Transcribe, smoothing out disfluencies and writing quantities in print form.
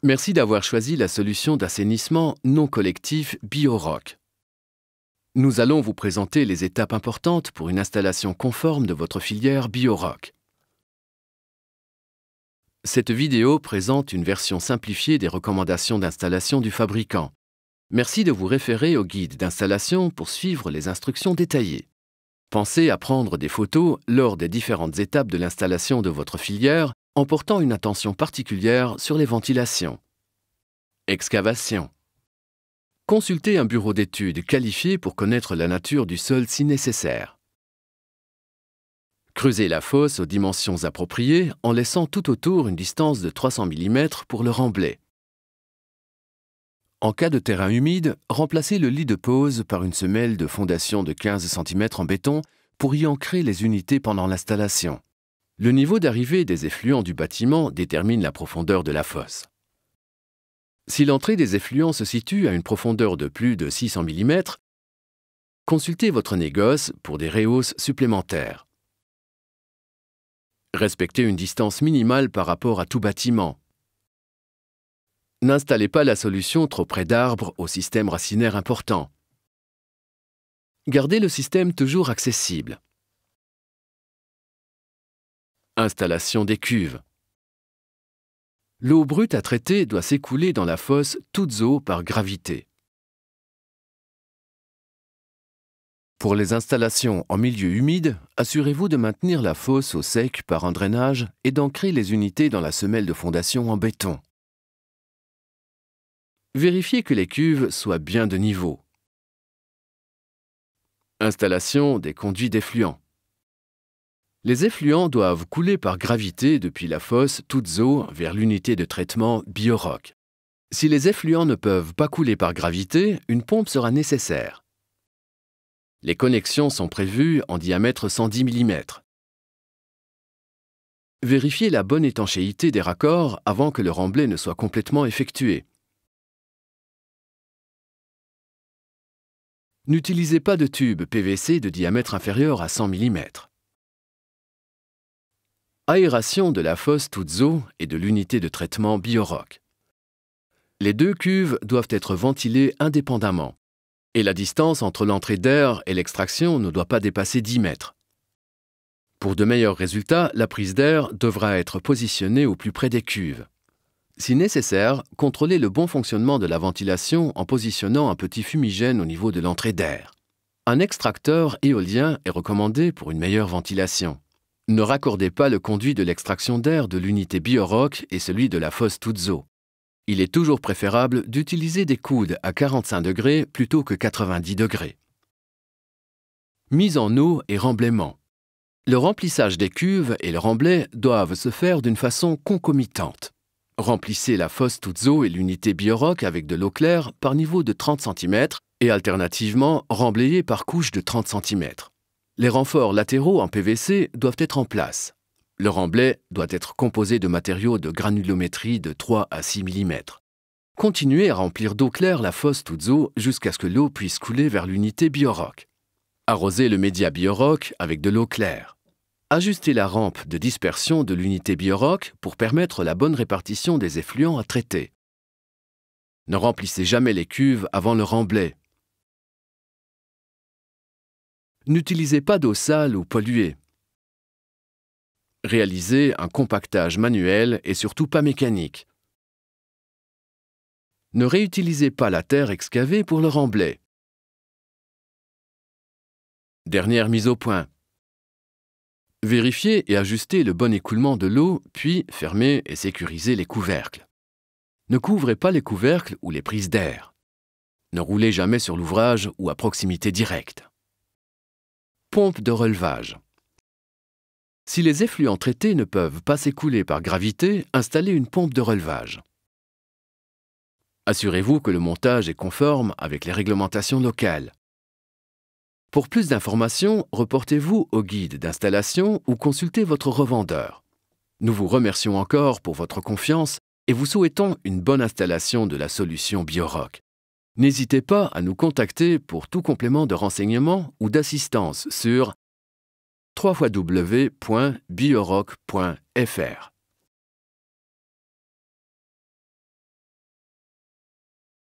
Merci d'avoir choisi la solution d'assainissement non collectif BioRock. Nous allons vous présenter les étapes importantes pour une installation conforme de votre filière BioRock. Cette vidéo présente une version simplifiée des recommandations d'installation du fabricant. Merci de vous référer au guide d'installation pour suivre les instructions détaillées. Pensez à prendre des photos lors des différentes étapes de l'installation de votre filière en portant une attention particulière sur les ventilations. Excavation. Consultez un bureau d'études qualifié pour connaître la nature du sol si nécessaire. Creusez la fosse aux dimensions appropriées en laissant tout autour une distance de 300 mm pour le remblai. En cas de terrain humide, remplacez le lit de pose par une semelle de fondation de 15 cm en béton pour y ancrer les unités pendant l'installation. Le niveau d'arrivée des effluents du bâtiment détermine la profondeur de la fosse. Si l'entrée des effluents se situe à une profondeur de plus de 600 mm, consultez votre négoce pour des rehausses supplémentaires. Respectez une distance minimale par rapport à tout bâtiment. N'installez pas la solution trop près d'arbres au système racinaire important. Gardez le système toujours accessible. Installation des cuves. L'eau brute à traiter doit s'écouler dans la fosse toutes eaux par gravité. Pour les installations en milieu humide, assurez-vous de maintenir la fosse au sec par un drainage et d'ancrer les unités dans la semelle de fondation en béton. Vérifiez que les cuves soient bien de niveau. Installation des conduits d'effluents. Les effluents doivent couler par gravité depuis la fosse toutes eaux vers l'unité de traitement BioRock. Si les effluents ne peuvent pas couler par gravité, une pompe sera nécessaire. Les connexions sont prévues en diamètre 110 mm. Vérifiez la bonne étanchéité des raccords avant que le remblai ne soit complètement effectué. N'utilisez pas de tube PVC de diamètre inférieur à 100 mm. Aération de la fosse toutes eaux et de l'unité de traitement BioRock. Les deux cuves doivent être ventilées indépendamment, et la distance entre l'entrée d'air et l'extraction ne doit pas dépasser 10 mètres. Pour de meilleurs résultats, la prise d'air devra être positionnée au plus près des cuves. Si nécessaire, contrôlez le bon fonctionnement de la ventilation en positionnant un petit fumigène au niveau de l'entrée d'air. Un extracteur éolien est recommandé pour une meilleure ventilation. Ne raccordez pas le conduit de l'extraction d'air de l'unité BioRock et celui de la fosse toutes eaux. Il est toujours préférable d'utiliser des coudes à 45 degrés plutôt que 90 degrés. Mise en eau et remblaiement. Le remplissage des cuves et le remblai doivent se faire d'une façon concomitante. Remplissez la fosse toutes eaux et l'unité BioRock avec de l'eau claire par niveau de 30 cm et alternativement remblayez par couche de 30 cm. Les renforts latéraux en PVC doivent être en place. Le remblai doit être composé de matériaux de granulométrie de 3 à 6 mm. Continuez à remplir d'eau claire la fosse toutes eaux jusqu'à ce que l'eau puisse couler vers l'unité BioRock. Arrosez le média BioRock avec de l'eau claire. Ajustez la rampe de dispersion de l'unité BioRock pour permettre la bonne répartition des effluents à traiter. Ne remplissez jamais les cuves avant le remblai. N'utilisez pas d'eau sale ou polluée. Réalisez un compactage manuel et surtout pas mécanique. Ne réutilisez pas la terre excavée pour le remblai. Dernière mise au point. Vérifiez et ajustez le bon écoulement de l'eau, puis fermez et sécurisez les couvercles. Ne couvrez pas les couvercles ou les prises d'air. Ne roulez jamais sur l'ouvrage ou à proximité directe. Pompe de relevage. Si les effluents traités ne peuvent pas s'écouler par gravité, installez une pompe de relevage. Assurez-vous que le montage est conforme avec les réglementations locales. Pour plus d'informations, reportez-vous au guide d'installation ou consultez votre revendeur. Nous vous remercions encore pour votre confiance et vous souhaitons une bonne installation de la solution BioRock. N'hésitez pas à nous contacter pour tout complément de renseignement ou d'assistance sur www.biorock.fr.